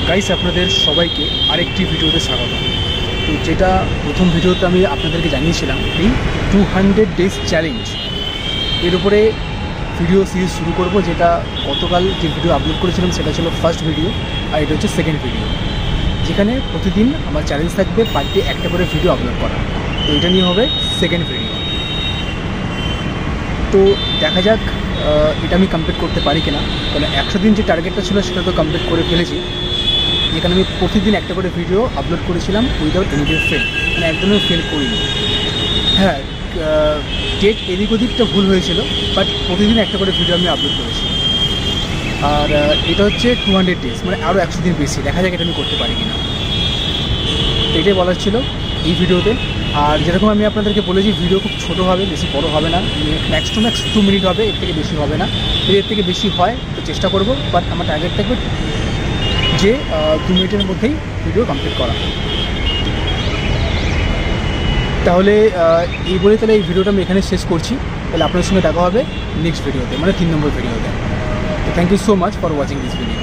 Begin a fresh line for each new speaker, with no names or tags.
Guys আপনাদের সবাইকে আরেকটি ভিডিওতে স্বাগত। তো যেটা প্রথম ভিডিওতে আমি আপনাদেরকে জানিয়েছিলাম এই 200 ডেজ চ্যালেঞ্জ এর উপরে ভিডিও সিরিজ শুরু করব। যেটা গতকাল যে ভিডিও আপলোড করেছিলাম সেটা ছিল ফার্স্ট ভিডিও, আর এটা হচ্ছে সেকেন্ড ভিডিও, যেখানে প্রতিদিন আমার চ্যালেঞ্জ থাকবে পার ডে একটা করে ভিডিও আপলোড করা। তো এটা নিয়ে হবে সেকেন্ড ভিডিও। তো দেখা যাক এটা আমি কমপ্লিট করতে পারি কিনা। কারণ 100 দিন যে টার্গেটটা ছিল সেটা তো কমপ্লিট করে ফেলেছি, যেখানে আমি প্রতিদিন একটা করে ভিডিও আপলোড করেছিলাম উইদাউট এনি ফেল, মানে একদমই ফেল করিনি। হ্যাঁ, ডেট এদিক ওদিকটা ভুল হয়েছিল, বাট প্রতিদিন একটা করে ভিডিও আমি আপলোড করেছি। আর এটা হচ্ছে 200 ডেজ, মানে আরও 100 দিন বেশি। দেখা যাক এটা আমি করতে পারি কিনা। এটাই বলার ছিল এই ভিডিওতে। আর যেরকম আমি আপনাদেরকে বলেছি, ভিডিও খুব ছোটো হবে, বেশি বড় হবে না, ম্যাক্স টু ম্যাক্স 2 মিনিট হবে, এর থেকে বেশি হবে না। এর থেকে বেশি হয় তো চেষ্টা করব, বাট আমার টার্গেট থাকবে যে 2 মিনিটের মধ্যেই ভিডিও কমপ্লিট করা। তাহলে এই বলে তাহলে এই ভিডিওটা আমি এখানে শেষ করছি। তাহলে আপনাদের সঙ্গে দেখা হবে নেক্সট ভিডিওতে, মানে 3 নম্বর ভিডিওতে। তো thank you so much for watching this video.